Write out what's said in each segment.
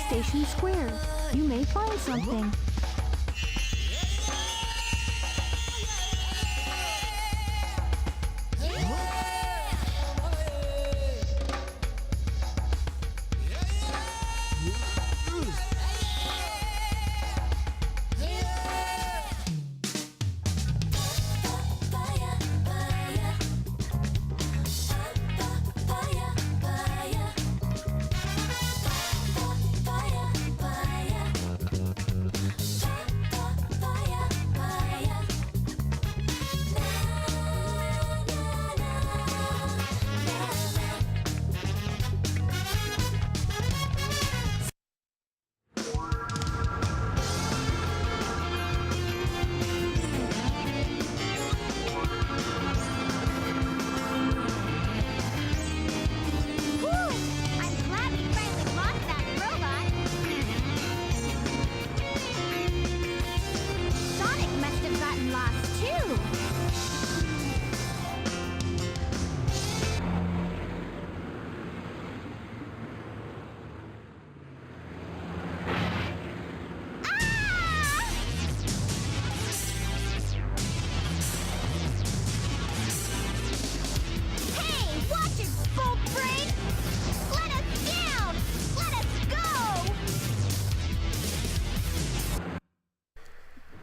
Station Square. You may find something.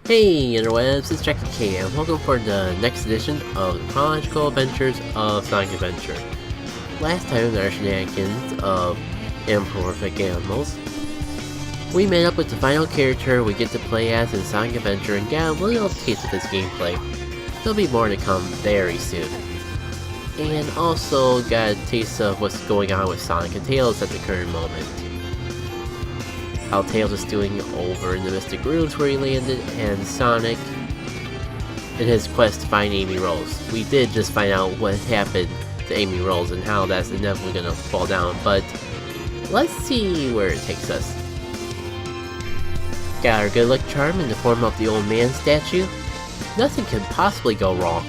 Hey interwebs, it's JackitK and welcome for the next edition of the Chronological Adventures of Sonic Adventure. Last time in our shenanigans of imperfect animals, we met up with the final character we get to play as in Sonic Adventure and got a little taste of his gameplay. There'll be more to come very soon. And also got a taste of what's going on with Sonic and Tails at the current moment. How Tails is doing over in the Mystic Ruins where he landed, and Sonic in his quest to find Amy Rose. We did just find out what happened to Amy Rose and how that's inevitably gonna fall down, but let's see where it takes us. Got our good luck charm in the form of the old man statue. Nothing can possibly go wrong.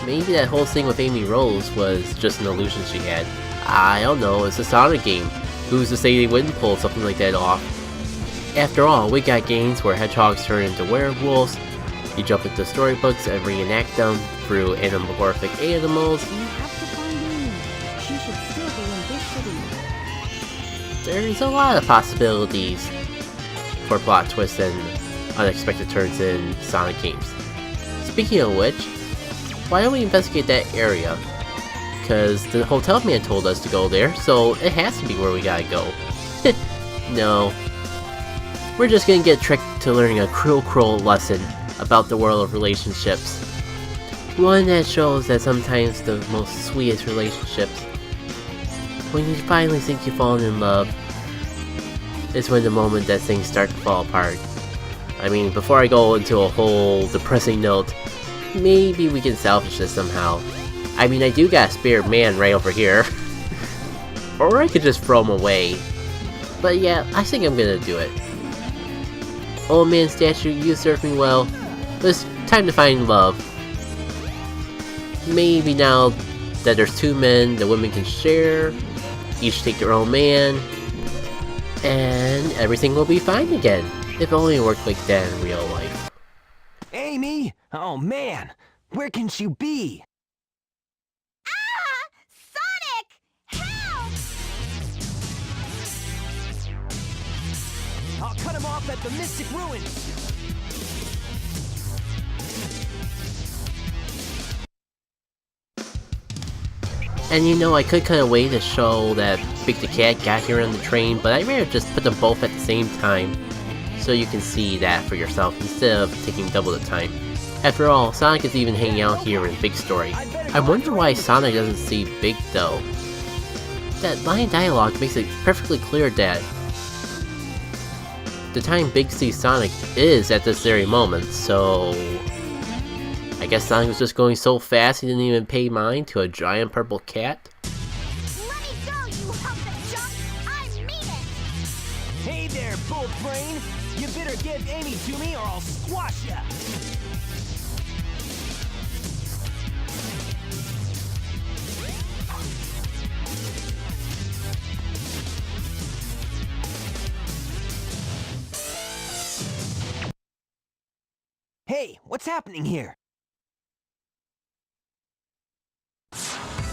Maybe that whole thing with Amy Rose was just an illusion she had. I don't know, it's a Sonic game. Who's to say they wouldn't pull something like that off? After all, we got games where hedgehogs turn into werewolves, you jump into storybooks and reenact them through anamorphic animals. You have to find Amy. She should still be in this city. There's a lot of possibilities for plot twists and unexpected turns in Sonic games. Speaking of which, why don't we investigate that area? Because the hotel man told us to go there, so it has to be where we gotta go. No. We're just gonna get tricked to learning a cruel lesson about the world of relationships. One that shows that sometimes the most sweetest relationships, when you finally think you've fallen in love, is when the moment that things start to fall apart. I mean, before I go into a whole depressing note, maybe we can salvage this somehow. I mean, I do got a spare man right over here. Or I could just throw him away. But yeah, I think I'm gonna do it. Old man statue, you served me well. It's time to find love. Maybe now that there's two men, the women can share. Each take their own man. And everything will be fine again. If only it worked like that in real life. Amy? Oh man, where can she be? I'll cut him off at the Mystic Ruins! And you know, I could cut away to show that Big the Cat got here on the train, but I'd rather just put them both at the same time, so you can see that for yourself instead of taking double the time. After all, Sonic is even hanging out here in Big Story. I wonder why Sonic doesn't see Big though. That line of dialogue makes it perfectly clear that the time Big sees Sonic is at this very moment, so I guess Sonic was just going so fast he didn't even pay mind to a giant purple cat. Let me go, you hump of junk! I mean it! Hey there, bull brain! You better give Amy to me or I'll squash ya! Hey, what's happening here? Stop!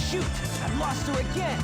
Shoot! I've lost her again!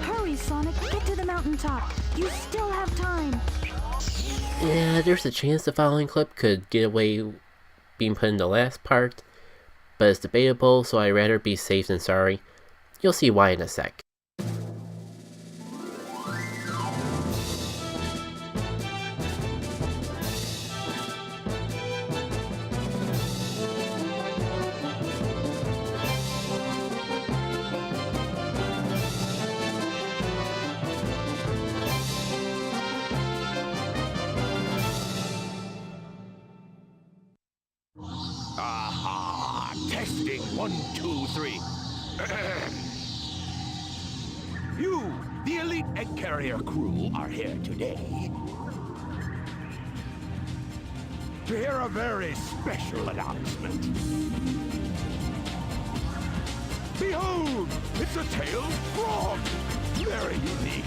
Hurry, Sonic, get to the mountaintop. You still have time. Yeah, there's a chance the following clip could get away being put in the last part, but it's debatable, so I'd rather be safe than sorry. You'll see why in a sec. Aha! Testing 1, 2, 3. You, the elite egg carrier crew, are here today to hear a very special announcement. Behold, it's a tailed frog. Very unique.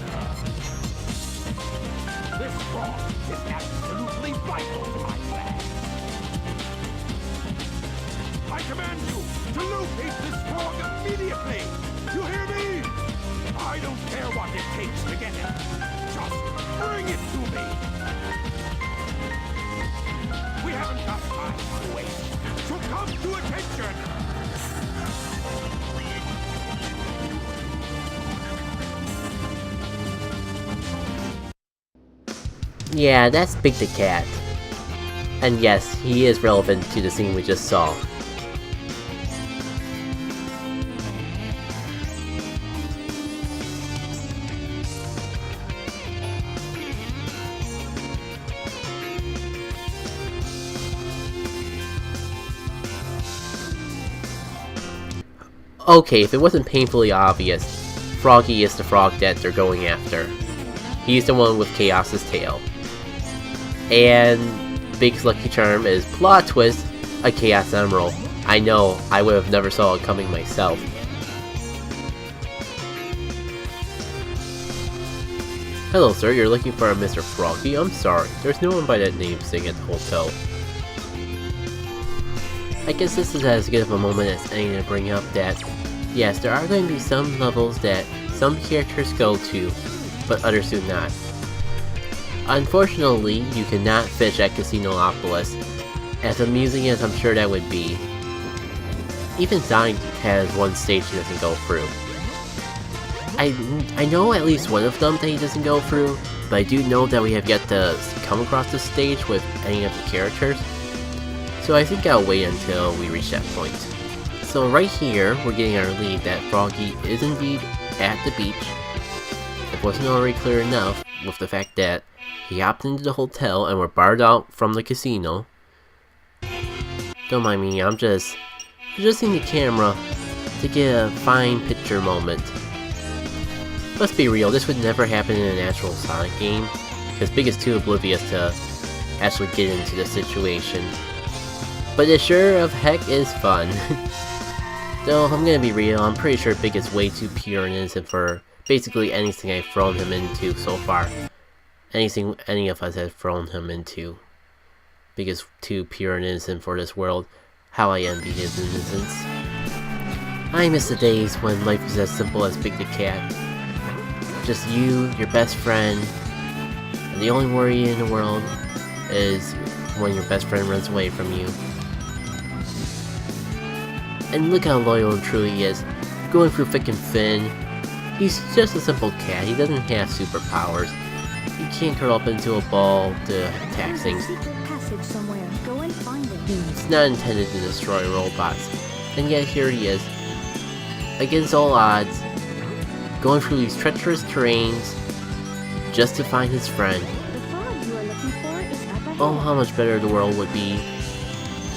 This frog is absolutely vital to my plan. I command you to locate this frog immediately! You hear me? I don't care what it takes to get it. Just bring it to me! We haven't got time to waste, so come to attention! Yeah, that's Big the Cat. And yes, he is relevant to the scene we just saw. Okay, if it wasn't painfully obvious, Froggy is the frog that they're going after. He's the one with Chaos's tail. And Big's lucky charm is plot twist, a Chaos Emerald. I know, I would have never saw it coming myself. Hello sir, you're looking for a Mr. Froggy? I'm sorry, there's no one by that name staying at the hotel. I guess this is as good of a moment as any to bring up that, yes, there are going to be some levels that some characters go to, but others do not. Unfortunately, you cannot fish at Casinopolis, as amusing as I'm sure that would be. Even Sonic has one stage he doesn't go through. I know at least one of them that he doesn't go through, but I do know that we have yet to come across this stage with any of the characters. So I think I'll wait until we reach that point. So right here, we're getting our lead that Froggy is indeed at the beach. It wasn't already clear enough with the fact that he hopped into the hotel and were barred out from the casino. Don't mind me, I'm just adjusting the camera to get a fine picture moment. Let's be real, this would never happen in an actual Sonic game, because Big is too oblivious to actually get into the situation. But it sure of heck is fun. Though, I'm gonna be real, I'm pretty sure Big is way too pure and innocent for basically anything I've thrown him into so far. Anything any of us have thrown him into. Big is too pure and innocent for this world. How I envy his innocence. I miss the days when life was as simple as Big the Cat. Just you, your best friend, and the only worry in the world is when your best friend runs away from you. And look how loyal and true he is, going through thick and thin. He's just a simple cat, he doesn't have superpowers. He can't curl up into a ball to attack things. Secret passage somewhere. He's not intended to destroy robots, and yet here he is, against all odds, going through these treacherous terrains just to find his friend. The frog you are looking for is up ahead. Oh, how much better the world would be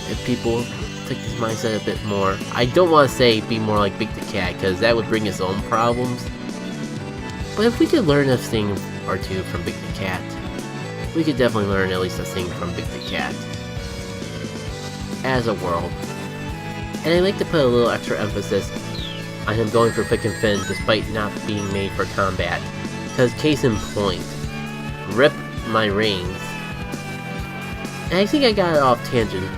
if people took this mindset a bit more. I don't want to say be more like Big the Cat, because that would bring its own problems. But if we could learn a thing or two from Big the Cat, we could definitely learn at least a thing from Big the Cat. As a world. And I like to put a little extra emphasis on him going for Quick and Fin despite not being made for combat. Because case in point, rip my rings. And I think I got it off tangent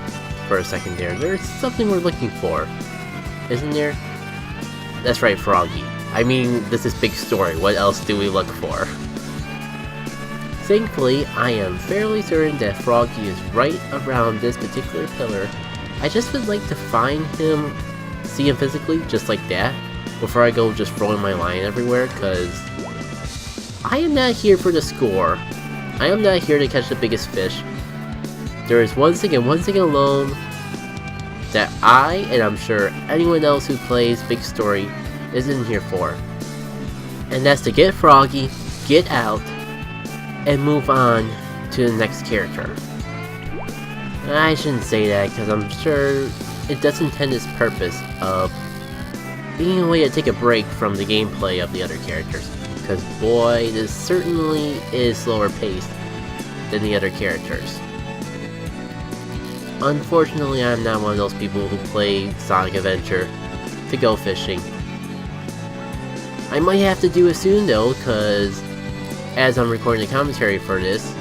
for a second there. There's something we're looking for, isn't there? That's right, Froggy. I mean, this is big story. What else do we look for? Thankfully, I am fairly certain that Froggy is right around this particular pillar. I just would like to find him, see him physically, just like that, before I go just throwing my line everywhere, because I am not here for the score. I am not here to catch the biggest fish. There is one thing and one thing alone that I, and I'm sure anyone else who plays Big Story, is in here for. And that's to get Froggy, get out, and move on to the next character. I shouldn't say that because I'm sure it does intend its purpose of being a way to take a break from the gameplay of the other characters. Because boy, this certainly is slower paced than the other characters. Unfortunately, I'm not one of those people who play Sonic Adventure to go fishing. I might have to do it soon though, because as I'm recording the commentary for this,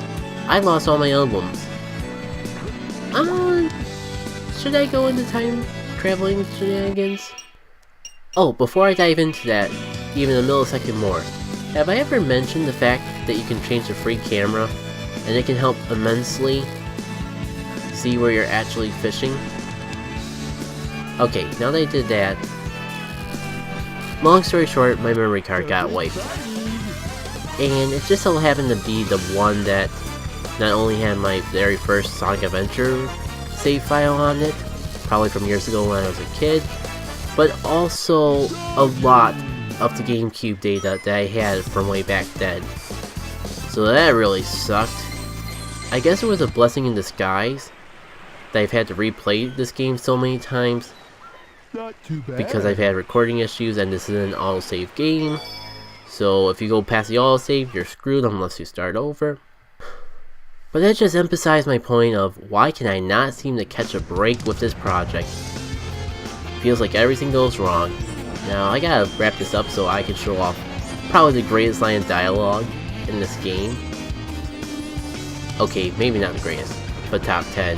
I lost all my albums. Should I go into time traveling shenanigans? Oh, before I dive into that, even a millisecond more, have I ever mentioned the fact that you can change the free camera, and it can help immensely see where you're actually fishing? Okay, now that I did that, long story short, my memory card got wiped. And it just so happened to be the one that not only had my very first Sonic Adventure save file on it, probably from years ago when I was a kid, but also a lot of the GameCube data that I had from way back then. So that really sucked. I guess it was a blessing in disguise that I've had to replay this game so many times, Not too bad. because I've had recording issues and this is an autosave game. So if you go past the autosave, you're screwed unless you start over. But that just emphasized my point of why can I not seem to catch a break with this project. Feels like everything goes wrong. Now I gotta wrap this up so I can show off probably the greatest line of dialogue in this game. Okay, maybe not the greatest, but top 10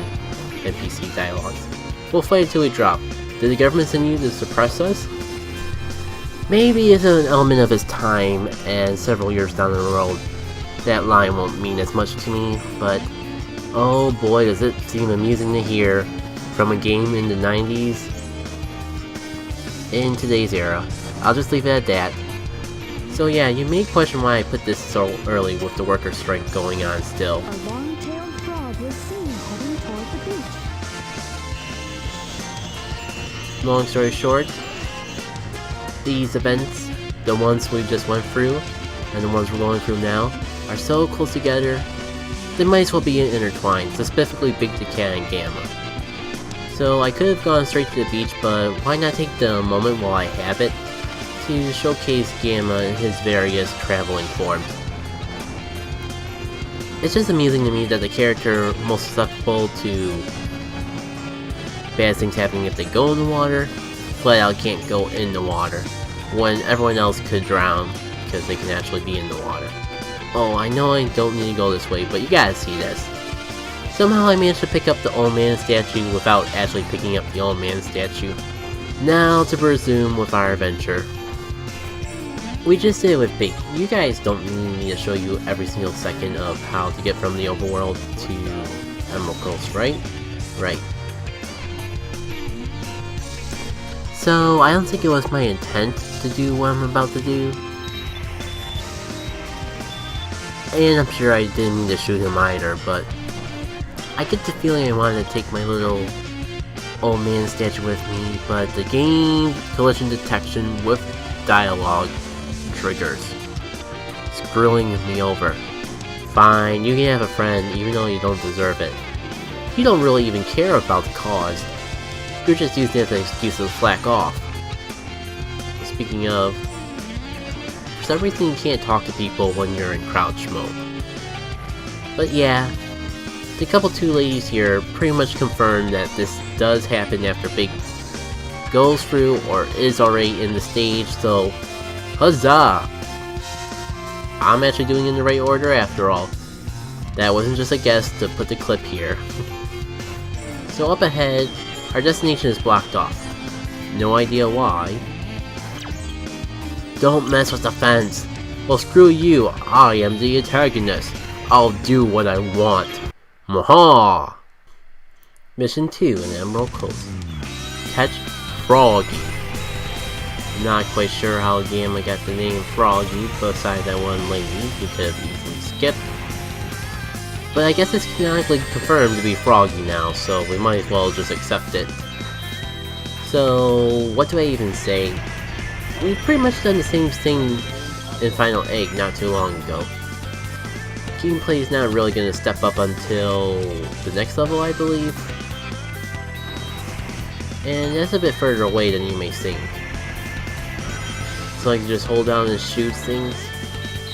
NPC dialogues. We'll fight until we drop. Did the government send you to suppress us? Maybe it's an element of his time, and several years down the road, that line won't mean as much to me, but oh boy does it seem amusing to hear from a game in the 90s in today's era. I'll just leave it at that. So yeah, you may question why I put this so early with the worker strike going on still. A long-tailed frog was seen heading toward the beach. Long story short, these events, the ones we just went through, and the ones we're going through now, are so close together, they might as well be intertwined, specifically Big the Cat and Gamma. So I could have gone straight to the beach, but why not take the moment while I have it to showcase Gamma in his various traveling forms. It's just amusing to me that the character most susceptible to bad things happening if they go in the water, flat out can't go in the water, when everyone else could drown because they can actually be in the water. Oh, I know I don't need to go this way, but you gotta see this. Somehow I managed to pick up the old man statue without actually picking up the old man statue. Now to resume with our adventure. We just did it with Big. You guys don't need me to show you every single second of how to get from the overworld to Emerald Coast, right? Right. So I don't think it was my intent to do what I'm about to do. And I'm sure I didn't mean to shoot him either, but I get the feeling I wanted to take my little old man statue with me, but the game collision detection with dialogue triggers, screwing me over. Fine, you can have a friend even though you don't deserve it. You don't really even care about the cause. You're just using it as an excuse to slack off. Speaking of, for some reason you can't talk to people when you're in crouch mode. But yeah, the couple two ladies here pretty much confirmed that this does happen after Big goes through or is already in the stage, so huzzah! I'm actually doing it in the right order after all. That wasn't just a guess to put the clip here. So up ahead, our destination is blocked off. No idea why. Don't mess with the fence! Well, screw you, I am the antagonist. I'll do what I want. Maha! Mission 2 in Emerald Coast. Catch Froggy. Not quite sure how Gamma got the name Froggy beside that one lady, we could have easily skipped. But I guess it's canonically confirmed to be Froggy now, so we might as well just accept it. So, what do I even say? We've pretty much done the same thing in Final Egg not too long ago. Gameplay is not really going to step up until the next level, I believe. And that's a bit further away than you may think. So I can just hold down and shoot things,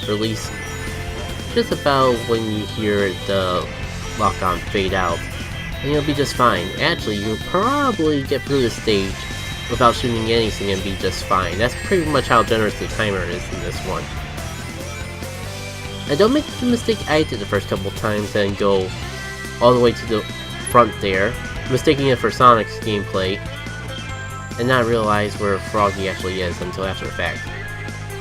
or at least just about when you hear the lock-on fade out, and you'll be just fine. Actually, you'll probably get through the stage without shooting anything and be just fine. That's pretty much how generous the timer is in this one. Now don't make the mistake I did the first couple times and go all the way to the front there, mistaking it for Sonic's gameplay, and not realize where Froggy actually is until after the fact.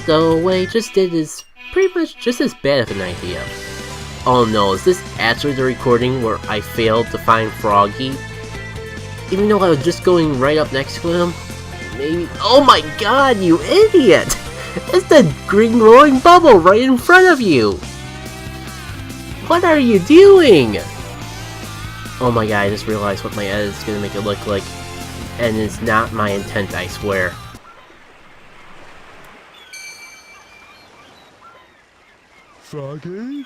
So what I just did is pretty much just as bad of an idea. Oh no, is this actually the recording where I failed to find Froggy? Even though I was just going right up next to him? Maybe— oh my god, you idiot! It's the green glowing bubble right in front of you! What are you doing? Oh my god, I just realized what my edit is gonna make it look like. And it's not my intent, I swear. Froggy?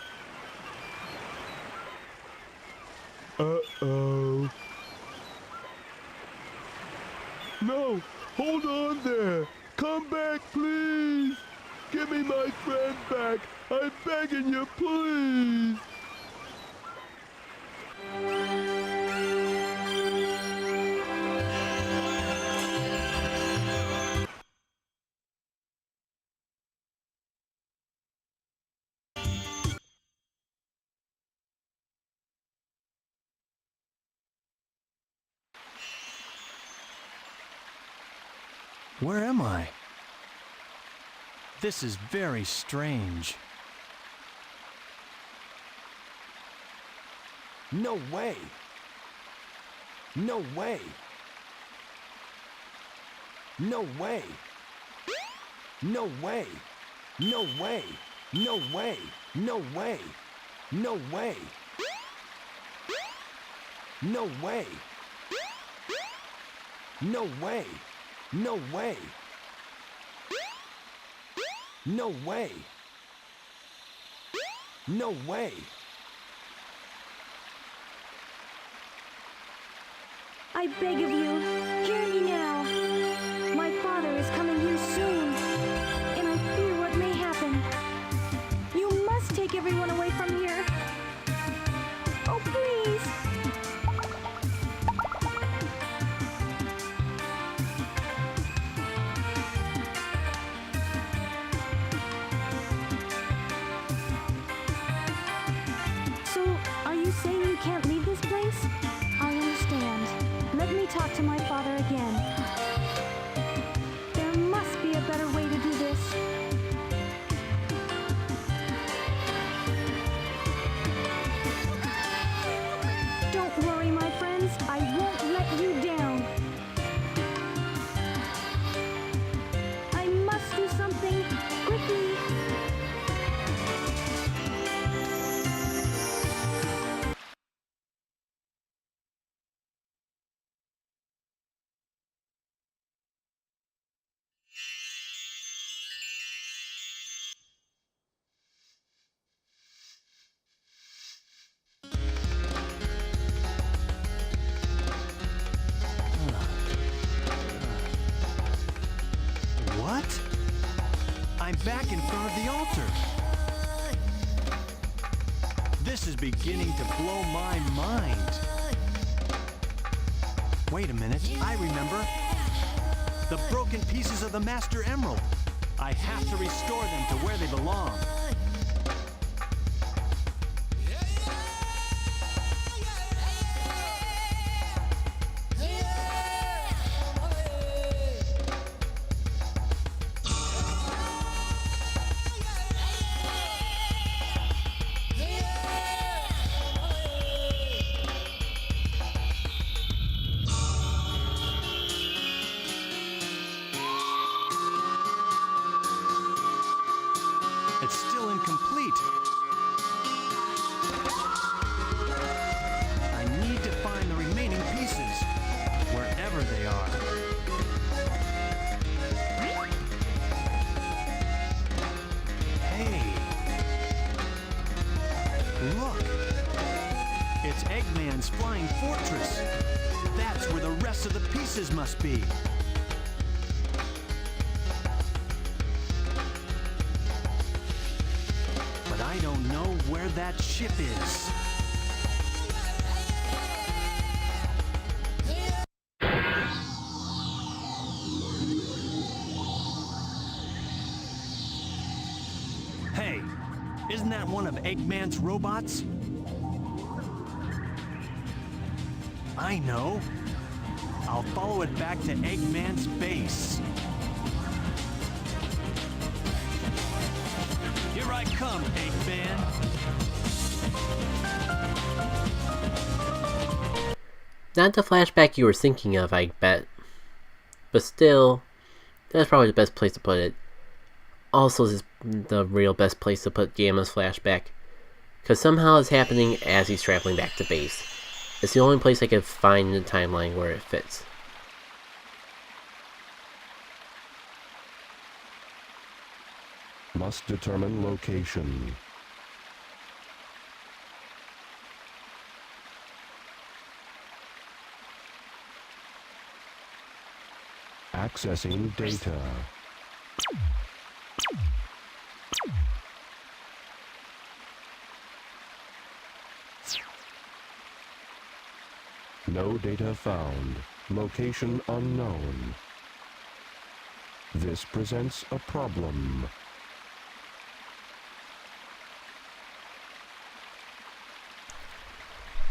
Uh-oh. No! Hold on there! Come back, please! Give me my friend back! I'm begging you, please! Where am I? This is very strange. No way! No way! No way! No way! No way! No way! No way! No way! No way! No way! No way! No way! No way! I beg of you, hear me now. My father is coming here soon, and I fear what may happen. You must take everyone away from here. Oh, please. So, are you saying you can't leave this place? I understand. Let me talk to my father again. What? I'm back in front of the altar. This is beginning to blow my mind. Wait a minute, I remember. The broken pieces of the Master Emerald. I have to restore them to where they belong. It's still incomplete. I need to find the remaining pieces, wherever they are. Hey! Look! It's Eggman's flying fortress. That's where the rest of the pieces must be. I don't know where that ship is. Hey, isn't that one of Eggman's robots? I know. I'll follow it back to Eggman's base. Here I come, Eggman. Not the flashback you were thinking of, I bet. But still, that's probably the best place to put it. Also, this is the real best place to put Gamma's flashback, because somehow it's happening as he's traveling back to base. It's the only place I could find in the timeline where it fits. Must determine location. Accessing data. No data found. Location unknown. This presents a problem.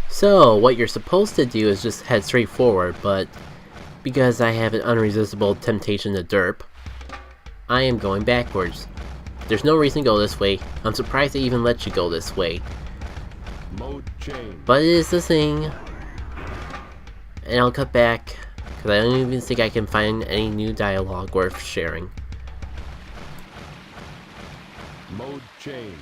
So, what you're supposed to do is just head straight forward, but because I have an unresistible temptation to derp, I am going backwards. There's no reason to go this way. I'm surprised they even let you go this way. Mode change. But it is the thing. And I'll cut back, because I don't even think I can find any new dialogue worth sharing. Mode change.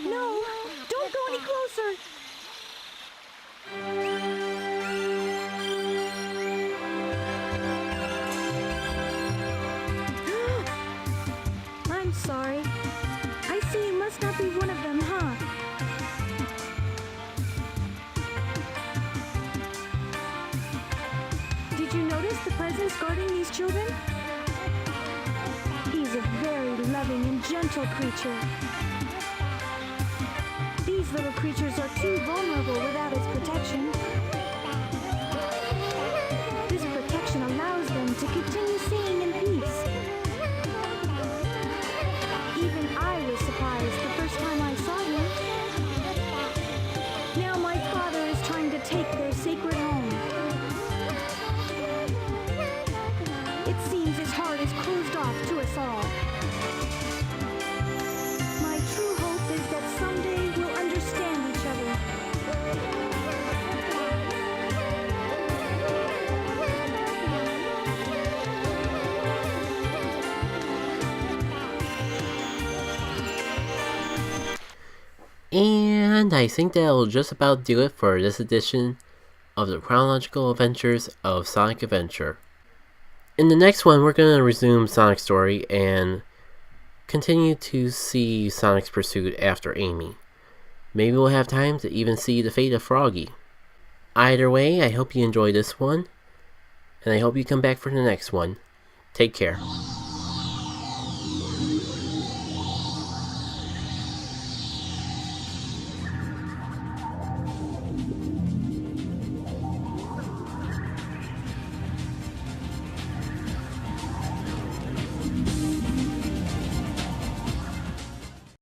No! Don't go any closer! I'm sorry. I see you must not be one of them, huh? Did you notice the presence guarding these children? He's a very loving and gentle creature. These little creatures are too vulnerable without its protection. This protection allows them to continue singing in peace. Even I was surprised the first time I saw him. Now my father is trying to take their sacred home. It seems his heart is closed off to us all. And I think that'll just about do it for this edition of the Chronological Adventures of Sonic Adventure. In the next one, we're going to resume Sonic's story and continue to see Sonic's pursuit after Amy. Maybe we'll have time to even see the fate of Froggy. Either way, I hope you enjoyed this one, and I hope you come back for the next one. Take care.